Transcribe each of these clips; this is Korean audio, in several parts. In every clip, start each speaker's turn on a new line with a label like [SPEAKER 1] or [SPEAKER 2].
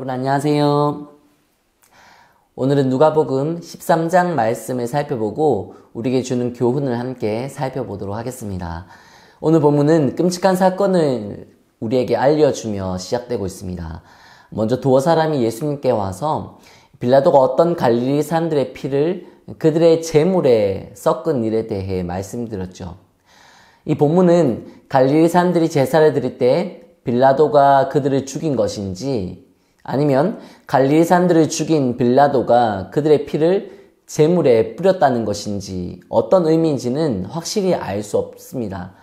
[SPEAKER 1] 여러분 안녕하세요. 오늘은 누가복음 13장 말씀을 살펴보고 우리에게 주는 교훈을 함께 살펴보도록 하겠습니다. 오늘 본문은 끔찍한 사건을 우리에게 알려주며 시작되고 있습니다. 먼저 두 사람이 예수님께 와서 빌라도가 어떤 갈릴리 사람들의 피를 그들의 제물에 섞은 일에 대해 말씀드렸죠. 이 본문은 갈릴리 사람들이 제사를 드릴 때 빌라도가 그들을 죽인 것인지 아니면 갈릴리 사람들을 죽인 빌라도가 그들의 피를 제물에 뿌렸다는 것인지 어떤 의미인지는 확실히 알 수 없습니다.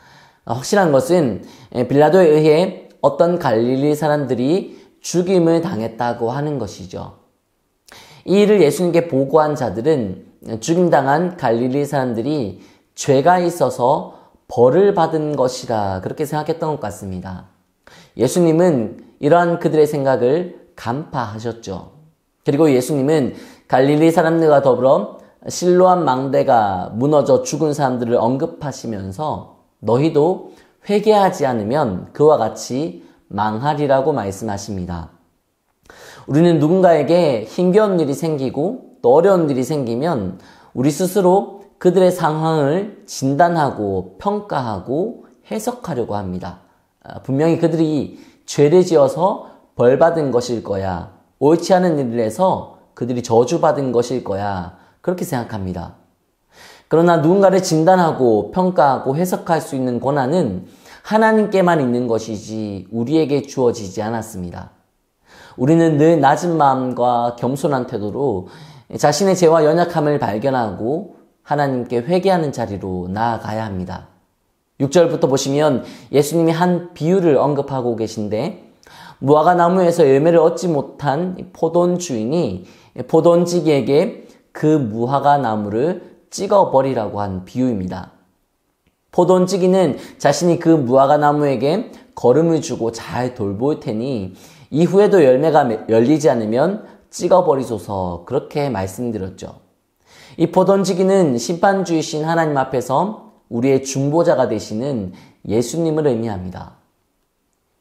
[SPEAKER 1] 확실한 것은 빌라도에 의해 어떤 갈릴리 사람들이 죽임을 당했다고 하는 것이죠. 이 일을 예수님께 보고한 자들은 죽임당한 갈릴리 사람들이 죄가 있어서 벌을 받은 것이라 그렇게 생각했던 것 같습니다. 예수님은 이러한 그들의 생각을 간파하셨죠. 그리고 예수님은 갈릴리 사람들과 더불어 실로암 망대가 무너져 죽은 사람들을 언급하시면서 너희도 회개하지 않으면 그와 같이 망하리라고 말씀하십니다. 우리는 누군가에게 힘겨운 일이 생기고 또 어려운 일이 생기면 우리 스스로 그들의 상황을 진단하고 평가하고 해석하려고 합니다. 분명히 그들이 죄를 지어서 벌받은 것일 거야. 옳지 않은 일을 해서 그들이 저주받은 것일 거야. 그렇게 생각합니다. 그러나 누군가를 진단하고 평가하고 해석할 수 있는 권한은 하나님께만 있는 것이지 우리에게 주어지지 않았습니다. 우리는 늘 낮은 마음과 겸손한 태도로 자신의 죄와 연약함을 발견하고 하나님께 회개하는 자리로 나아가야 합니다. 6절부터 보시면 예수님이 한 비유를 언급하고 계신데 무화과 나무에서 열매를 얻지 못한 포도원 주인이 포도원지기에게 그 무화과 나무를 찍어버리라고 한 비유입니다. 포도원지기는 자신이 그 무화과 나무에게 거름을 주고 잘 돌볼 테니 이후에도 열매가 열리지 않으면 찍어버리소서 그렇게 말씀드렸죠. 이 포도원지기는 심판주이신 하나님 앞에서 우리의 중보자가 되시는 예수님을 의미합니다.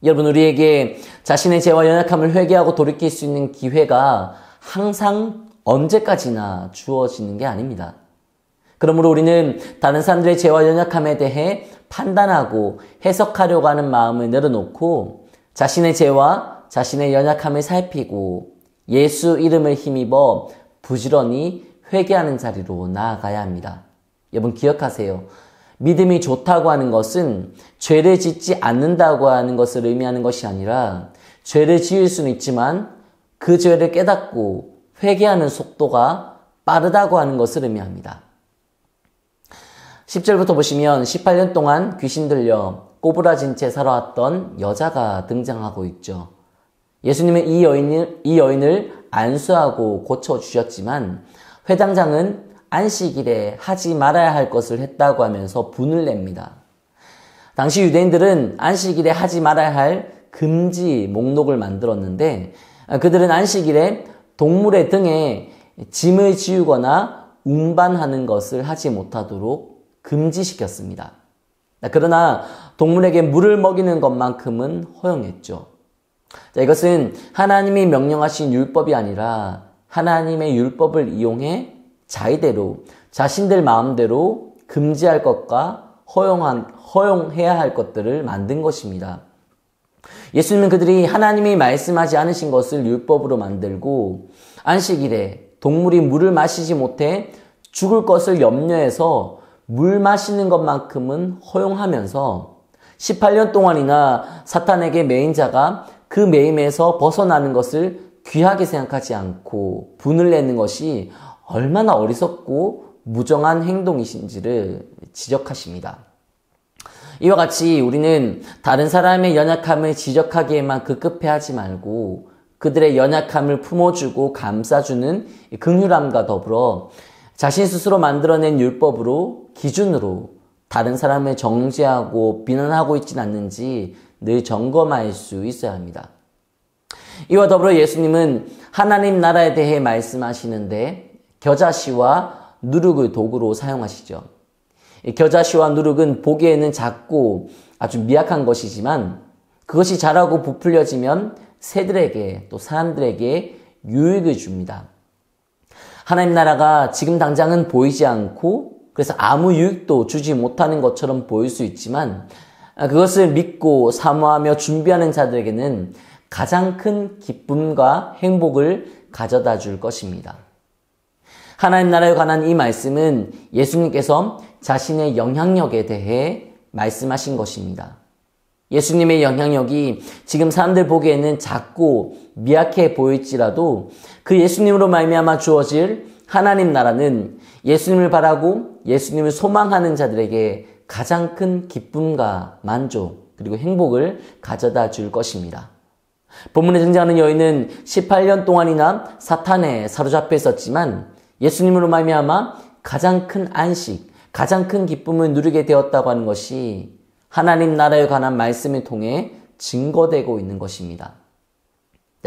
[SPEAKER 1] 여러분, 우리에게 자신의 죄와 연약함을 회개하고 돌이킬 수 있는 기회가 항상 언제까지나 주어지는 게 아닙니다. 그러므로 우리는 다른 사람들의 죄와 연약함에 대해 판단하고 해석하려고 하는 마음을 내려놓고 자신의 죄와 자신의 연약함을 살피고 예수 이름을 힘입어 부지런히 회개하는 자리로 나아가야 합니다. 여러분 기억하세요. 믿음이 좋다고 하는 것은 죄를 짓지 않는다고 하는 것을 의미하는 것이 아니라 죄를 지을 수는 있지만 그 죄를 깨닫고 회개하는 속도가 빠르다고 하는 것을 의미합니다. 10절부터 보시면 18년 동안 귀신 들려 꼬부라진 채 살아왔던 여자가 등장하고 있죠. 예수님은 이 여인을 안수하고 고쳐주셨지만 회당장은 안식일에 하지 말아야 할 것을 했다고 하면서 분을 냅니다. 당시 유대인들은 안식일에 하지 말아야 할 금지 목록을 만들었는데 그들은 안식일에 동물의 등에 짐을 지우거나 운반하는 것을 하지 못하도록 금지시켰습니다. 그러나 동물에게 물을 먹이는 것만큼은 허용했죠. 이것은 하나님이 명령하신 율법이 아니라 하나님의 율법을 이용해 자의대로 자신들 마음대로 금지할 것과 허용해야 할 것들을 만든 것입니다. 예수님은 그들이 하나님이 말씀하지 않으신 것을 율법으로 만들고 안식일에 동물이 물을 마시지 못해 죽을 것을 염려해서 물 마시는 것만큼은 허용하면서 18년 동안이나 사탄에게 매인 자가 그 매임에서 벗어나는 것을 귀하게 생각하지 않고 분을 내는 것이 얼마나 어리석고 무정한 행동이신지를 지적하십니다. 이와 같이 우리는 다른 사람의 연약함을 지적하기에만 급급해하지 말고 그들의 연약함을 품어주고 감싸주는 긍휼함과 더불어 자신 스스로 만들어낸 율법으로 기준으로 다른 사람을 정죄하고 비난하고 있지는 않는지 늘 점검할 수 있어야 합니다. 이와 더불어 예수님은 하나님 나라에 대해 말씀하시는데 겨자씨와 누룩을 도구로 사용하시죠. 겨자씨와 누룩은 보기에는 작고 아주 미약한 것이지만 그것이 자라고 부풀려지면 새들에게 또 사람들에게 유익을 줍니다. 하나님 나라가 지금 당장은 보이지 않고 그래서 아무 유익도 주지 못하는 것처럼 보일 수 있지만 그것을 믿고 사모하며 준비하는 자들에게는 가장 큰 기쁨과 행복을 가져다 줄 것입니다. 하나님 나라에 관한 이 말씀은 예수님께서 자신의 영향력에 대해 말씀하신 것입니다. 예수님의 영향력이 지금 사람들 보기에는 작고 미약해 보일지라도 그 예수님으로 말미암아 주어질 하나님 나라는 예수님을 바라고 예수님을 소망하는 자들에게 가장 큰 기쁨과 만족 그리고 행복을 가져다 줄 것입니다. 본문에 등장하는 여인은 18년 동안이나 사탄에 사로잡혀 있었지만 예수님으로 말미암아 가장 큰 안식, 가장 큰 기쁨을 누리게 되었다고 하는 것이 하나님 나라에 관한 말씀을 통해 증거되고 있는 것입니다.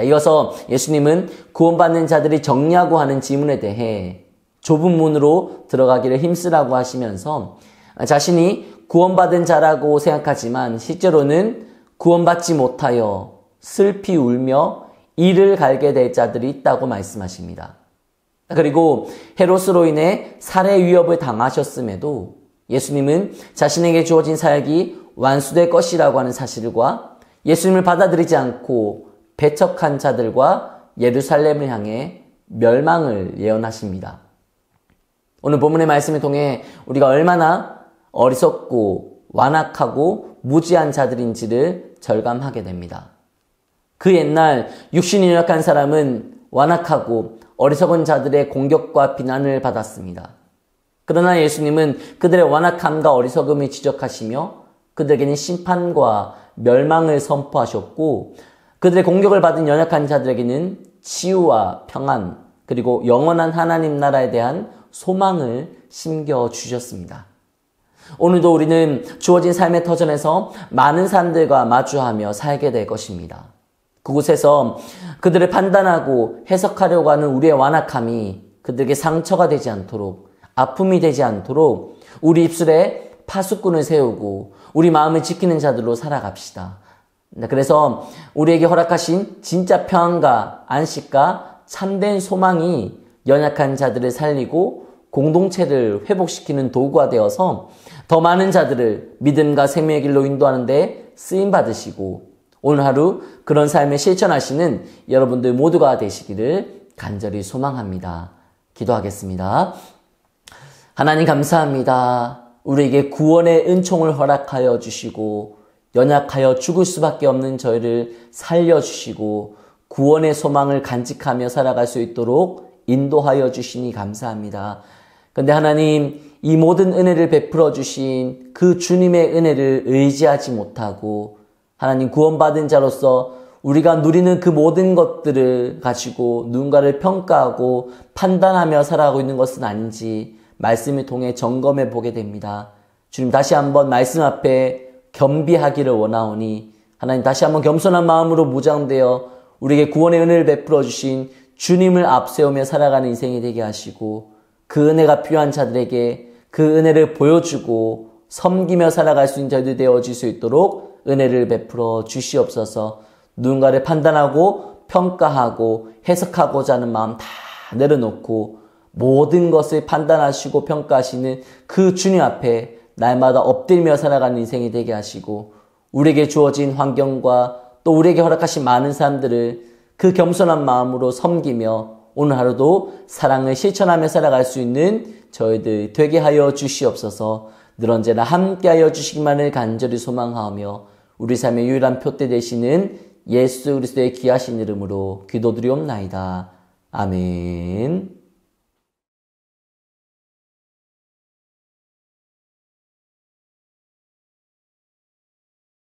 [SPEAKER 1] 이어서 예수님은 구원받는 자들이 정리하고 하는 질문에 대해 좁은 문으로 들어가기를 힘쓰라고 하시면서 자신이 구원받은 자라고 생각하지만 실제로는 구원받지 못하여 슬피 울며 이를 갈게 될 자들이 있다고 말씀하십니다. 그리고 헤롯으로 인해 살해 위협을 당하셨음에도 예수님은 자신에게 주어진 사역이 완수될 것이라고 하는 사실과 예수님을 받아들이지 않고 배척한 자들과 예루살렘을 향해 멸망을 예언하십니다. 오늘 본문의 말씀을 통해 우리가 얼마나 어리석고 완악하고 무지한 자들인지를 절감하게 됩니다. 그 옛날 육신이 연약한 사람은 완악하고 어리석은 자들의 공격과 비난을 받았습니다. 그러나 예수님은 그들의 완악함과 어리석음을 지적하시며 그들에게는 심판과 멸망을 선포하셨고 그들의 공격을 받은 연약한 자들에게는 치유와 평안 그리고 영원한 하나님 나라에 대한 소망을 심겨주셨습니다. 오늘도 우리는 주어진 삶의 터전에서 많은 사람들과 마주하며 살게 될 것입니다. 그곳에서 그들을 판단하고 해석하려고 하는 우리의 완악함이 그들에게 상처가 되지 않도록 아픔이 되지 않도록 우리 입술에 파수꾼을 세우고 우리 마음을 지키는 자들로 살아갑시다. 그래서 우리에게 허락하신 진짜 평안과 안식과 참된 소망이 연약한 자들을 살리고 공동체를 회복시키는 도구가 되어서 더 많은 자들을 믿음과 생명의 길로 인도하는 데 쓰임받으시고 오늘 하루 그런 삶을 실천하시는 여러분들 모두가 되시기를 간절히 소망합니다. 기도하겠습니다. 하나님 감사합니다. 우리에게 구원의 은총을 허락하여 주시고 연약하여 죽을 수밖에 없는 저희를 살려주시고 구원의 소망을 간직하며 살아갈 수 있도록 인도하여 주시니 감사합니다. 그런데 하나님 이 모든 은혜를 베풀어 주신 그 주님의 은혜를 의지하지 못하고 하나님 구원받은 자로서 우리가 누리는 그 모든 것들을 가지고 누군가를 평가하고 판단하며 살아가고 있는 것은 아닌지 말씀을 통해 점검해 보게 됩니다. 주님 다시 한번 말씀 앞에 겸비하기를 원하오니 하나님 다시 한번 겸손한 마음으로 무장되어 우리에게 구원의 은혜를 베풀어 주신 주님을 앞세우며 살아가는 인생이 되게 하시고 그 은혜가 필요한 자들에게 그 은혜를 보여주고 섬기며 살아갈 수 있는 자들이 되어질 수 있도록 은혜를 베풀어 주시옵소서. 누군가를 판단하고 평가하고 해석하고자 하는 마음 다 내려놓고 모든 것을 판단하시고 평가하시는 그 주님 앞에 날마다 엎드리며 살아가는 인생이 되게 하시고 우리에게 주어진 환경과 또 우리에게 허락하신 많은 사람들을 그 겸손한 마음으로 섬기며 오늘 하루도 사랑을 실천하며 살아갈 수 있는 저희들 되게 하여 주시옵소서. 늘 언제나 함께하여 주시기만을 간절히 소망하며 우리 삶의 유일한 표대 되시는 예수 그리스도의 귀하신 이름으로 기도드리옵나이다. 아멘.